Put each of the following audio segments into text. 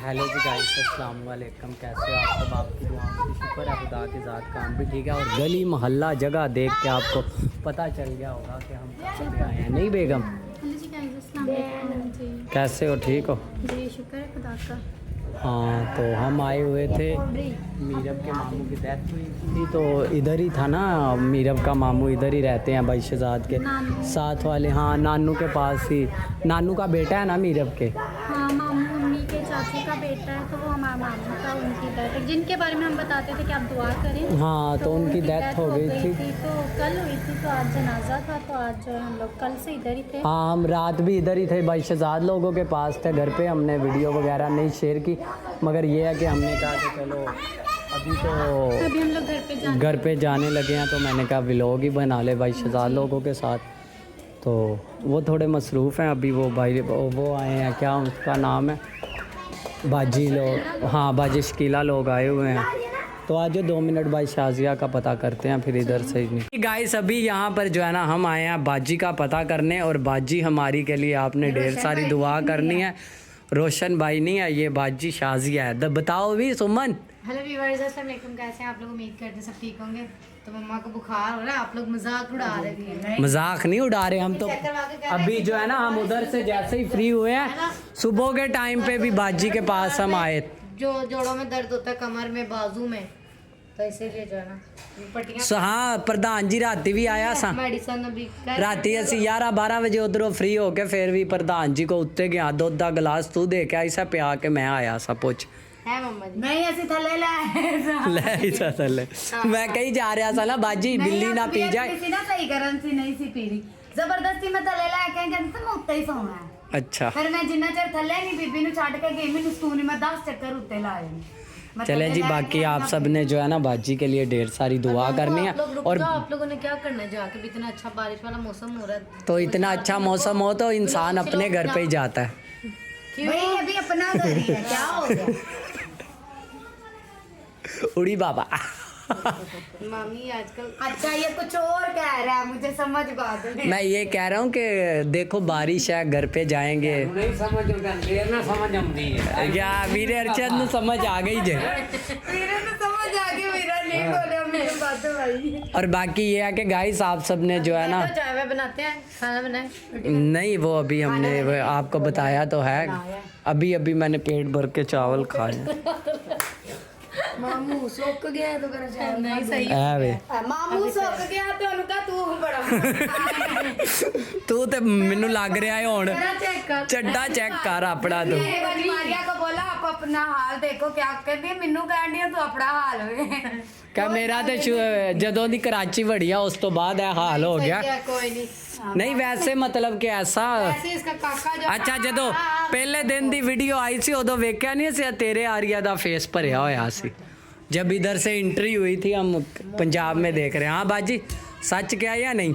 Hello जी guys, अस्सलाम वालेकुम। कैसे हो आप सब? आपकी दुआओं की शुक्र है, खुदा के ज़ात काम भी ठीक है। और गली मोहल्ला जगह देख के आपको पता चल गया होगा कि हम कहाँ पे आए हैं। नहीं बेगम, हेलो जी गाइस, अस्सलाम वालेकुम जी। कैसे हो? ठीक हो? जी शुक्र है खुदा का। हाँ, तो हम आए हुए थे, मीरब के मामू की डेथ हुई थी तो इधर ही था ना। मीरब का मामू इधर ही रहते हैं, भाई शहजाद के साथ वाले। हाँ, नानू के पास ही। नानू का बेटा है ना मीरब के। हाँ, मामू मम्मी के चाचू का बेटा है, तो वो हमारा मामू का, उनकी डेथ, जिनके बारे में हम बताते थे कि आप दुआ करें। हाँ, तो उनकी डेथ हो गई थी। तो कल हुई थी, तो आज जनाजा था, तो आज जो है हम लोग कल से इधर ही थे। हाँ, हम रात भी इधर ही थे, भाई शहजाद लोगों के पास थे घर पे। हमने वीडियो वगैरह नहीं शेयर की, मगर ये है कि हमने कहा कि चलो अभी हम लोग घर पे जाने लगे हैं, तो मैंने कहा व्लॉग ही बना ले भाई शहजाद लोगों के साथ। तो वो थोड़े मसरूफ़ हैं अभी। वो भाई वो आए हैं, क्या उसका नाम है, बाजी लोग। हाँ, बाजी शकीला लोग आए हुए हैं। तो आज 2 मिनट भाई शाजिया का पता करते हैं, फिर इधर से ही। गाइस, अभी यहाँ पर जो है ना, हम आए हैं बाजी का पता करने। और बाजी हमारी के लिए आपने ढेर सारी दुआ करनी है। रोशन भाई नहीं है, ये बाजी शाजिया है। बताओ भी सुमन। हेलो व्यूअर्स, अस्सलाम वालेकुम। कैसे हैं आप लोग? उम्मीद करते हैं सब ठीक होंगे। तो मम्मा को बुखार हो रहा है, आप लोग मजाक उड़ा रहे थे। मजाक नहीं उड़ा रहे हम तो। अभी जो है ना, हम उधर से जैसे ही फ्री हुए हैं, सुबह के टाइम पे भी बाजी के पास हम आए। जो जोड़ों में दर्द होता है, कमर में, बाजू में, तो इसीलिए जो है ना पट्टियां। हाँ, प्रधान जी राती भी आया सा। मेडिसिन अभी राती असी 11-12 बजे उधरों फ्री होके फिर भी प्रधान जी को उत्ते गया। दुध का गिलास तू दे के आई सा, पिया के मैं आया सा। पुछ है मम्मा जी? नहीं, ऐसी थले ले थले। मैं कहीं जा रहा था ना बाजी, बिल्ली ना पी जाए। ना सही करन सी नहीं सी पी रही, जबरदस्ती में थले ला के कहंदे तो मैं उत्ते ही सोना है। अच्छा, फिर मैं जिन्ना चਿਰ थले नहीं बीबी नु छाड़ के गई, मैंने स्टूनी में 10 चक्कर उत्ते लाए। चले जी। बाकी आप सब ने जो है ना बाजी के लिए ढेर सारी दुआ करनी है। और आप लोगों ने क्या करना है जाके? भी इतना अच्छा बारिश वाला मौसम हो रहा है, तो इतना अच्छा मौसम हो तो इंसान अपने घर पे ही जाता है। भाई अभी अपना घर ही है, क्या हो गया? उड़ी बाबा। मामी आजकल अच्छा ये कुछ और कह रहा है, मुझे समझ बात नहीं। मैं ये कह रहा हूँ कि देखो बारिश है, घर पे जाएंगे। नहीं समझ ना समझ क्या वीरे अर्चद ने समझ आ गई जे। वीरे तो समझ आ गई, वीरा नहीं बोले मेरी बात भाई। और बाकी ये है कि गाइस आप सब ने जो है ना, तो चाय बनाते हैं, खाना बनाए? नहीं वो अभी हमने आपको बताया तो है। अभी मैंने पेट भर के चावल खाए। मामू सोक गया तो कर चाय नहीं सही है वे। मामू सोक गया तो उनका तू बड़ा तू ते मेनू लग रहा है हुन। चड्डा चेक कर अपना तू। मारिया को बोला आप अपना हाल देखो, क्या कहती मेनू कहनी तू अपना हाल वे। क्या मेरा ते जदों दी कराची वड़ी आ उस तो बाद है हाल हो गया। कोई नहीं नहीं वैसे मतलब कि ऐसा इसका काका जो अच्छा जदों पहले दिन दी वीडियो आई सी उदों वेख्या नहीं सी तेरे आरिया दा फेस भरिया होया सी। जब इधर से एंट्री हुई थी, हम पंजाब में देख रहे हैं। हाँ बाजी, सच क्या या नहीं?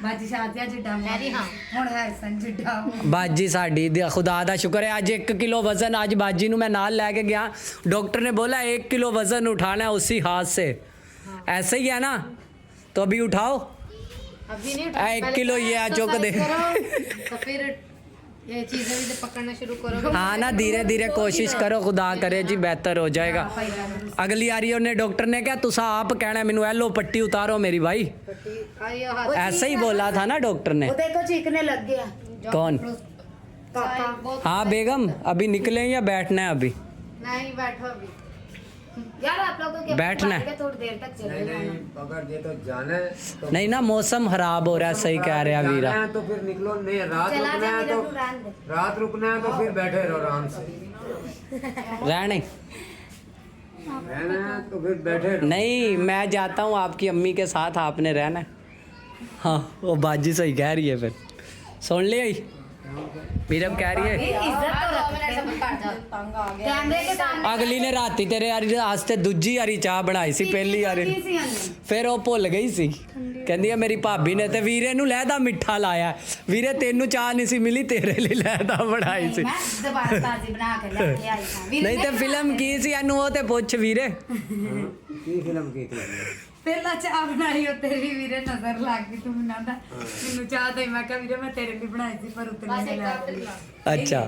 बाजी शादिया जिड्डा मेरी। हाँ हुन है सन जिड्डा बाजी साडी खुदा दा शुक्र है। आज 1 किलो वजन आज बाजी नू मैं नाल लेके गया। डॉक्टर ने बोला 1 किलो वजन उठाना है उसी हाथ से। ऐसे ही है ना? तो अभी उठाओ। अभी नहीं 1 किलो ये चुक दे। तो फिर ये चीजें भी पकड़ना शुरू करो। हाँ ना, धीरे धीरे कोशिश करो, खुदा करे जी बेहतर हो जाएगा। अगली आरियों ने डॉक्टर ने क्या तुसा आप कहना मैनू एलो पट्टी उतारो मेरी भाई। ऐसे ही बोला था ना डॉक्टर ने। वो देखो चीखने लग गया। कौन? काका। हाँ बेगम, अभी निकले या बैठना है? अभी नहीं बैठो अभी यार, आप लोगों के बैठना है। थोड़ी देर तक चले जाना। अगर ये तो जाना है तो नहीं ना, मौसम खराब हो रहा है। सही कह रहे हैं वीरा। जाना है तो फिर निकलो, नहीं रात रुकना है तो रात रुकना है तो फिर बैठे रहो आराम से। रहने रहना है तो फिर बैठे रहो। नहीं, मैं जाता हूँ आपकी अम्मी के साथ, आपने रहना है। हाँ वो बाजी सही कह रही है। फिर सुन लिया मीरब कह रही है कैमरे के सामने। अगली ने राती तेरे यारी वास्ते दूजी यारी चाह बनाई सी, पहली यारी फिर वो भुल गई सी। कहंदी है मेरी भाभी ने ते वीरे नू लहदा मिठा लाया। वीरे तेनू चाह नहीं सी मिली, तेरे लिए लहदा बनाई सी। नहीं ते फिल्म की सी एनू वो ते पुछ वीरे। की फिल्म की थी? पहला चाह बनाई हो तेरी वीरे नजर लग गई, तू ना दा मैनू चाह दे, मैं कहा वीरे मैं तेरे लिए बनाई थी पर उतने नहीं ला। अच्छा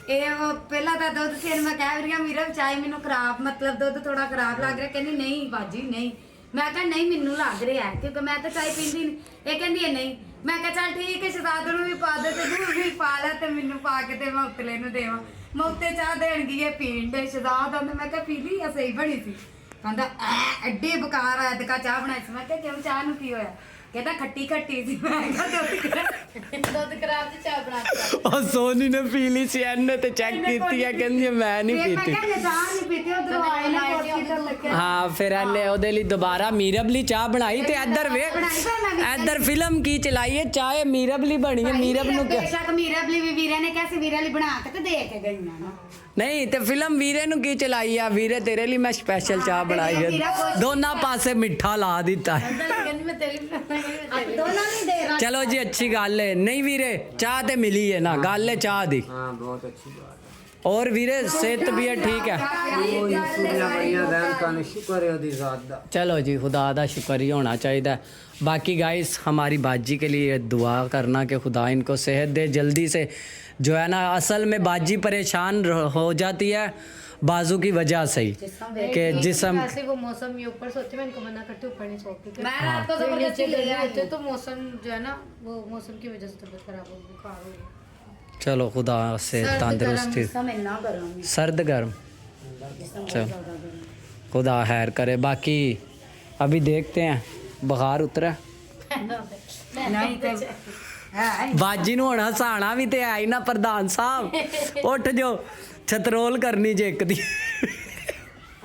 ਇਹ ਉਹ ਪਹਿਲਾਂ ਤਾਂ ਦੁੱਧ ਸੀ ਮੈਂ ਕਹਿ ਰਹੀ ਹਾਂ ਵੀਰੇ ਚਾਹੇ ਮੈਨੂੰ ਖਰਾਬ ਮਤਲਬ ਦੁੱਧ ਥੋੜਾ ਖਰਾਬ ਲੱਗ ਰਿਹਾ ਕਹਿੰਦੀ ਨਹੀਂ ਬਾਜੀ ਨਹੀਂ ਮੈਂ ਕਿਹਾ ਨਹੀਂ ਮੈਨੂੰ ਲੱਗ ਰਿਹਾ ਕਿਉਂਕਿ ਮੈਂ ਤਾਂ ਚਾਹ ਪੀਂਦੀ ਨਹੀਂ ਇਹ ਕਹਿੰਦੀ ਹੈ ਨਹੀਂ ਮੈਂ ਕਿਹਾ ਚੱਲ ਠੀਕ ਹੈ ਸ਼ਹਜ਼ਾਦ ਨੂੰ ਵੀ ਪਾ ਦੇ ਤੇ ਤੂੰ ਵੀ ਪਾ ਲੈ ਤੇ ਮੈਨੂੰ ਪਾ ਕੇ ਤੇ ਮੈਂ ਉਤਲੇ ਨੂੰ ਦੇਵਾਂ ਮੈਂ ਉੱਤੇ ਚਾਹ ਦੇਣ ਗਈ ਇਹ ਪੀਣ ਦੇ ਸ਼ਹਜ਼ਾਦ ਆਂਦਾ ਮੈਂ ਕਿਹਾ ਪੀ ਲਈ ਆ ਸਹੀ ਬਣੀ ਸੀ ਕਹਿੰਦਾ ਐਡੀ ਬਕਾਰ ਆ ਅਦਕਾ ਚਾਹ ਬਣਾਈ ਸੀ ਮੈਂ ਕਿਹਾ ਕਿਉਂ ਚਾਹ ਨੂੰ ਕੀ ਹੋਇਆ कहता खट्टी खट्टी थी मैं ਦੁੱਧ ਖਰਾਬ ਤੇ ਚਾਹ ਬਣਾ ਕੇ ਉਹ ਸੋਨੀ ਨੇ ਪੀ ਲਈ ਸੀ ਇਹਨੇ ਤੇ ਚੈੱਕ ਕੀਤੀ ਹੈ ਕਹਿੰਦੀ ਮੈਂ ਨਹੀਂ मैं ਪੀਤੀ क्या चाह नहीं पीती उधर आए ना हॉस्पिटल लगे ਹਾਂ ਫਿਰ ਇਹਨੇ ਉਹਦੇ ਲਈ ਦੁਬਾਰਾ ਮੀਰਬ ਲਈ ਚਾਹ ਬਣਾਈ ਤੇ ਇੱਧਰ ਵੇ ਇੱਧਰ ਫਿਲਮ ਕੀ ਚਲਾਈ ਹੈ ਚਾਹ ਮੀਰਬ ਲਈ ਬਣੀ ਹੈ ਮੀਰਬ ਨੂੰ ਕਿਹਾ बेशक मीरा भी वीरे ने कैसे वीरे लिए बना के तो दे के गई ना ਨਹੀਂ ਤੇ ਫਿਲਮ ਵੀਰੇ ਨੂੰ ਕੀ ਚਲਾਈ ਆ ਵੀਰੇ ਤੇਰੇ ਲਈ ਮੈਂ ਸਪੈਸ਼ਲ ਚਾਹ ਬਣਾਈ ਹੈ ਦੋਨਾਂ ਪਾਸੇ ਮਿੱਠਾ ਲਾ ਦਿੱਤਾ ਹੈ ਕਹਿੰਦੀ ਮੈਂ ਤੇਰੀ अब दोनों नहीं दे रहा ਚਲੋ ਜੀ ਅੱਛੀ ਗੱਲ ਹੈ ਨਹੀਂ ਵੀਰੇ ਚਾਹ ਤੇ ਮਿਲੀ ਹੈ ਨਾ ਗੱਲ ਹੈ ਚਾਹ ਦੀ हाँ बहुत अच्छी बात है और ਵੀਰੇ ਸਿਹਤ ਵੀ ਹੈ ਠੀਕ ਹੈ ਉਹ ਸ਼ੁਕਰੀਆ ਬੜੀਆਂ ਰਹਿਣ ਕਾਨ ਸ਼ੁਕਰ ਹੈ ਉਹਦੀ ਜ਼ਾਤ ਦਾ चलो जी खुदा का शुक्र ही होना चाहिए बाकी गाइस हमारी बाजी के लिए दुआ करना कि खुदा इनको सेहत दे जल्दी से जो है ना असल में बाजी परेशान हो जाती है बाजू की वजह से ही कि जिसम ऐसे वो मौसम ये ऊपर सोते मैं इनको मना करती हूँ ऊपर नहीं सोती मैं रात को तो जबरदस्ती ले आई होते तो मौसम जो है ना वो मौसम की वजह से तबीयत खराब हो बुखार हो गई चलो खुदा से तंदुरुस्ती समय ना करो सर्द गर्म चलो खुदा खैर करे बाकी अभी देखते हैं बुखार उतरा नहीं तो है ਬਾਜੀ ਨੂੰ ਹੁਣ ਹਸਾਣਾ ਵੀ ਤੇ ਆਈ ਨਾ ਪ੍ਰਧਾਨ ਸਾਹਿਬ ਉੱਠ ਜੋ ਛਤਰੋਲ ਕਰਨੀ ਜੇ ਇੱਕ ਦੀ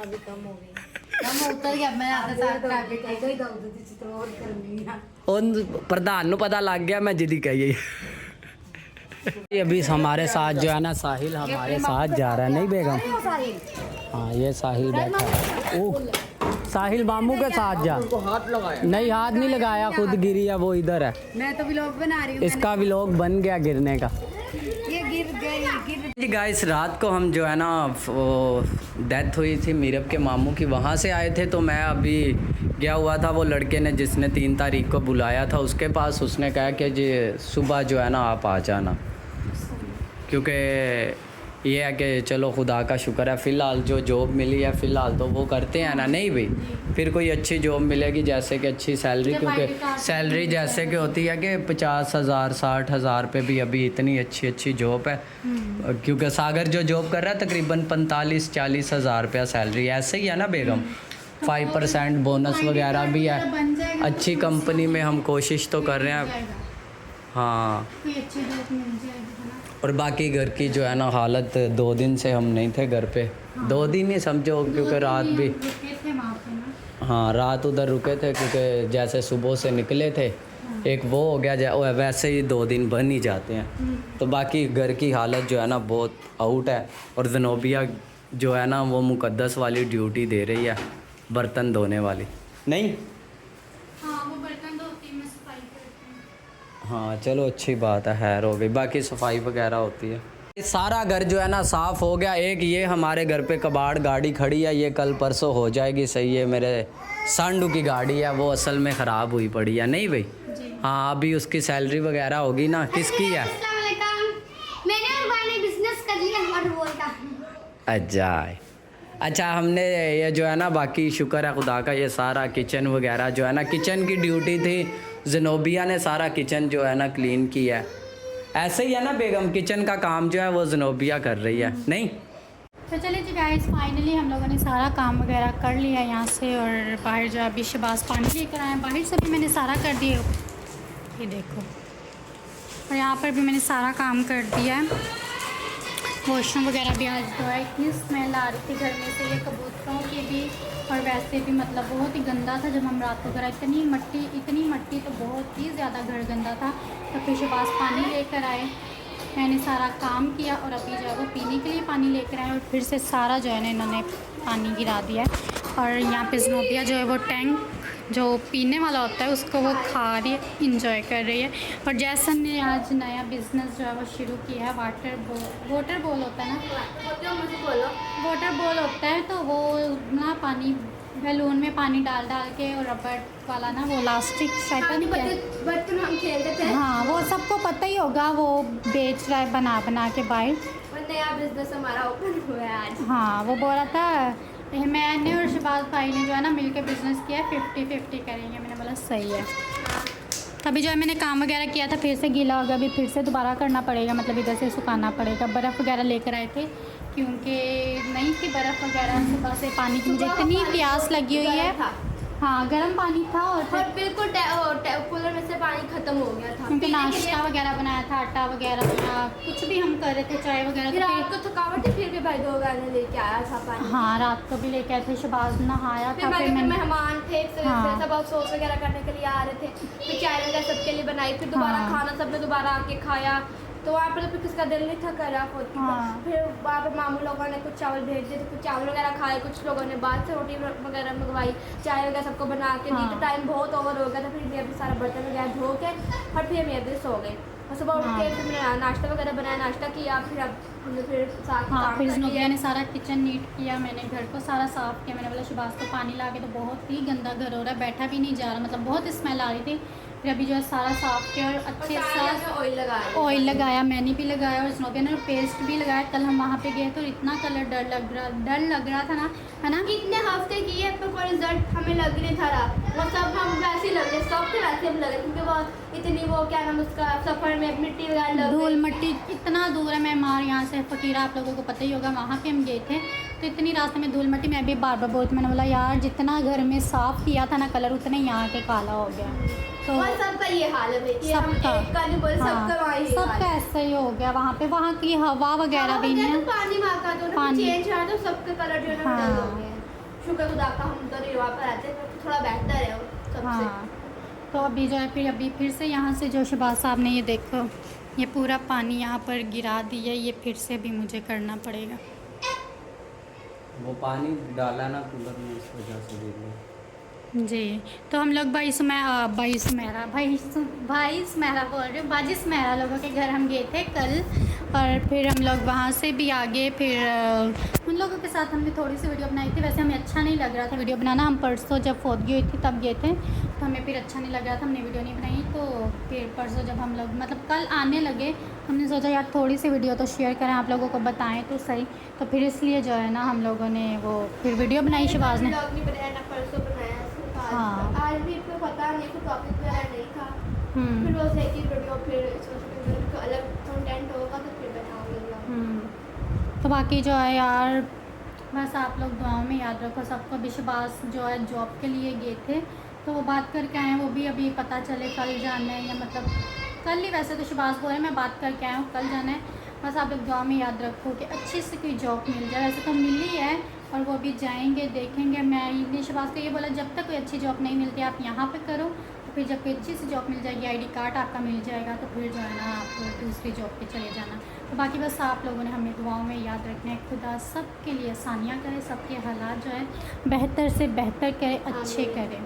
अभी कम हो गई कम उतर गया मैं आधे साल ट्रैफिक कहते ही दौड़ दी चित्रोल करनी है उन प्रधान ਨੂੰ पता लग गया मैं जिदी कही अभी हमारे साथ जो है ना साहिल हमारे साथ जा रहा है नहीं बेगम हाँ ये साहिल बैठा है ओह साहिल मामू के साथ जा हाथ लगाया नहीं हाथ नहीं लगाया खुद गिरी है वो इधर है मैं तो व्लॉग बना रही हूँ इसका व्लॉग बन गया गिरने का ये गिर गई गिर जी गाइस रात को हम जो है ना वो डेथ हुई थी मीरब के मामू की वहाँ से आए थे तो मैं अभी गया हुआ था वो लड़के ने जिसने 3 तारीख को बुलाया था उसके पास उसने कहा कि जी सुबह जो है ना आप आ जाना क्योंकि ये है कि चलो खुदा का शुक्र है फ़िलहाल जो जॉब मिली है फ़िलहाल तो वो करते हैं ना नहीं भाई फिर कोई अच्छी जॉब मिलेगी जैसे कि अच्छी सैलरी क्योंकि सैलरी जैसे कि होती है कि 50,000 60,000 पे भी अभी इतनी अच्छी जॉब है क्योंकि सागर जो जॉब कर रहा है तकरीबन 45-40 हज़ार रुपया सैलरी ऐसे ही है ना बेगम 5% बोनस वगैरह भी है अच्छी कंपनी में हम कोशिश तो कर रहे हैं हाँ कोई अच्छी जॉब मिल जाएगी है ना और बाकी घर की जो है ना हालत 2 दिन से हम नहीं थे घर पे 2 दिन ही समझो क्योंकि रात भी रुके थे वहाँ पे ना हाँ रात उधर रुके थे क्योंकि जैसे सुबह से निकले थे एक वो हो गया वैसे ही 2 दिन बन ही जाते हैं तो बाकी घर की हालत जो है ना बहुत आउट है और ज़नोबिया जो है ना वो मुकद्दस वाली ड्यूटी दे रही है बर्तन धोने वाली नहीं हाँ वो बर्तन धोती मैं सफाई करती हूँ हाँ चलो अच्छी बात है खैर हो गई बाकी सफाई वगैरह होती है सारा घर जो है ना साफ़ हो गया एक ये हमारे घर पे कबाड़ गाड़ी खड़ी है ये कल परसों हो जाएगी सही है मेरे सांडू की गाड़ी है वो असल में ख़राब हुई पड़ी है नहीं भाई हाँ अभी उसकी सैलरी वगैरह होगी ना किसकी है मैंने और भाई ने बिजनेस कर लिया और बोलता अच्छा हमने ये जो है ना बाकी शुक्र है खुदा का ये सारा किचन वगैरह जो है ना किचन की ड्यूटी थी ज़नोबिया ने सारा किचन जो है ना क्लीन किया है ऐसे ही है ना बेगम किचन का काम जो है वो ज़नोबिया कर रही है नहीं तो चलिए जी गाइस फाइनली हम लोगों ने सारा काम वगैरह कर लिया यहाँ से और बाहर जो अभी शहबाज पानी लेकर आए बाहर से भी मैंने सारा कर दिया ये देखो और यहाँ पर भी मैंने सारा काम कर दिया है वॉशरूम वगैरह भी आज जो है इतनी स्मेल आ रही थी घर में से ये कबूतरों की भी और वैसे भी मतलब बहुत ही गंदा था जब हम रात को करा इतनी मट्टी तो बहुत ही ज़्यादा घर गंदा था तो फिर शहबाज पानी लेकर आए मैंने सारा काम किया और अभी जो है वो पीने के लिए पानी लेकर आए और फिर से सारा जो है ना इन्होंने पानी गिरा दिया है और यहाँ पे ज़नोबिया जो है वो टैंक जो पीने वाला होता है उसको वो खा रही है इंजॉय कर रही है और जैसन ने आज नया बिज़नेस जो है वो शुरू किया है वाटर बॉल होता है ना वाटर बॉल होता है तो वो ना पानी बैलून में पानी डाल के और रबड़ वाला ना वो इलास्टिक बर्तन हम खेलते थे हाँ वो सबको पता ही होगा वो बेच रहा है बना के बाहर नया बिजनेस हमारा ओपन हुआ है आज। हाँ वो बोल रहा था मैंने और शहबाज भाई ने जो है ना मिलके बिज़नेस किया 50-50 करेंगे। मैंने बोला सही है। अभी जो है मैंने काम वगैरह किया था फिर से गीला हो गया, अभी फिर से दोबारा करना पड़ेगा, मतलब इधर से सुखाना पड़ेगा। बर्फ़ वगैरह लेकर आए थे क्योंकि नहीं थी बर्फ़ वगैरह, सुबह से पानी की मुझे इतनी प्यास लगी हुई है। हाँ गर्म पानी था और और बिल्कुल कूलर में से पानी खत्म हो गया था क्योंकि पीने के नाश्ता लिए। वगैरह बनाया था, आटा वगैरह या कुछ भी हम कर रहे थे, चाय वगैरह फिर तो रात को थकावट थी, फिर भी भाई 2 गाने लेके आया था पानी। हाँ रात को भी लेके आए थे, शहबाज नहाया फिर था, फिर हमारे मैंने मेहमान थे हाँ। सब अफसोस वगैरह करने के लिए आ रहे थे, फिर चाय वगैरह सबके लिए बनाई, फिर दोबारा हाँ। खाना सबने दोबारा आके खाया। तो वहाँ पर तो फिर किसका दिल नहीं था कर रहा होती हाँ। फिर वहाँ पर मामू लोगों ने कुछ चावल भेज दिए थे, कुछ चावल वगैरह खाए, कुछ लोगों ने बाद से रोटी वगैरह मंगवाई, चाय वगैरह सबको बना के दी। हाँ। तो टाइम बहुत ओवर हो गया था, फिर भी अभी सारा बर्तन वगैरह धो के और फिर हम अभी सो गए। और सुबह उठ के फिर मैंने नाश्ता वगैरह बनाया, नाश्ता किया, फिर अब हमने फिर साथ में हाँ काम फिर कर ज़ुनूबिया लिया। ने सारा किचन नीट किया, मैंने घर को सारा साफ़ किया। मैंने बोला शहबाज को पानी ला के, तो बहुत ही गंदा घर हो रहा है, बैठा भी नहीं जा रहा, मतलब बहुत स्मेल आ रही थी। फिर अभी जो है सारा साफ़ किया और अच्छे से ऑयल लगाया। ऑयल लगाया, मैंने भी लगाया और ज़ुनूबिया ने पेस्ट भी लगाया। कल हम वहाँ पे गए तो इतना कलर डर लग रहा था ना, है ना। कितने हफ्ते की है पर कोई रिजल्ट हमें लग नहीं था रहा, वो सब हम वैसे ही लग रहे, सब के वैसे हम लगे क्योंकि वो इतनी वो क्या नाम उसका सफ़र में मिट्टी वगैरह लग धूल गई। मट्टी इतना दूर है, मैं हमारे यहाँ से फ़कीरा, आप लोगों को पता ही होगा, वहाँ पे हम गए थे तो इतनी रास्ते में धूल मट्टी। मैं भी बार बार बोलती, मैंने बोला यार जितना घर में साफ़ किया था ना कलर, उतना यहाँ के काला हो गया। तो और सबका ये हाल है भाई, ये हम सबका। एक का नहीं बोल, सबका वहाँ ये हाल सबका है। ऐसा ही हो गया। वहाँ पे वहाँ की हवा वगैरह भी नहीं है। पानी वहाँ का तो पानी। चेंज हुआ तो सबके कलर जो है ना हाँ। डल हो गए हैं। शुक्र खुदा का हम तो नहीं वहाँ पर रहते तो थोड़ा बेहतर है वो सबसे। हाँ तो अभी जो है अभी फिर से यहाँ से जो शहबाज साहब ने ये देखो ये पूरा पानी यहाँ पर गिरा दिया, ये फिर से भी मुझे करना पड़ेगा। वो पानी डाला ना कूलर में, इस वजह से गिर गया। जी तो हम लोग भाई सुमेरा बोल रहे हो, बाजी सुमेरा लोगों के घर हम गए थे कल, और फिर हम लोग वहाँ से भी आ गए। फिर उन लोगों के साथ हमने थोड़ी सी वीडियो बनाई थी, वैसे हमें अच्छा नहीं लग रहा था वीडियो बनाना। हम परसों जब फोदगी हुई थी तब गए थे तो हमें फिर अच्छा नहीं लग रहा था, हमने वीडियो नहीं बनाई। तो फिर परसों जब हम लोग मतलब कल आने लगे, हमने सोचा यार थोड़ी सी वीडियो तो शेयर करें, आप लोगों को बताएं तो सही। तो फिर इसलिए जो है ना हम लोगों ने वो फिर वीडियो बनाई शहबाज ने। ब्लॉग नहीं बनाया ना, परसों बनाया हाँ। आज भी इतना पता नहीं, कोई टॉपिक वगैरह नहीं था। हम्म। फिर रोज एक ही वीडियो, फिर सोचते अलग कंटेंट होगा तो फिर बनाऊंगी ब्लॉग। तो बाकी जो है यार बस आप लोग दुआओं में याद रखो सबको। अभी शहबाज जो है जॉब के लिए गए थे तो वो बात करके आए हैं, वो भी अभी पता चले कल जाना है या मतलब कल ही, वैसे तो शहबाज बोल रहे हैं मैं बात करके आया हूँ कल जाना है। बस आप लोग दुआ में याद रखो कि अच्छी से कोई जॉब मिल जाए, वैसे तो मिली है और वो भी जाएंगे देखेंगे। मैं ये शहबाज को ये बोला जब तक कोई अच्छी जॉब नहीं मिलती आप यहाँ पे करो, तो फिर जब कोई अच्छी सी जॉब मिल जाएगी, आईडी कार्ड आपका मिल जाएगा, तो फिर जो है ना आप दूसरी जॉब पे चले जाना। तो बाकी बस आप लोगों ने हमें दुआओं में याद रखना है, खुदा सबके लिए आसानियाँ करे, सबके हालात जो है बेहतर से बेहतर करे, अच्छे करे।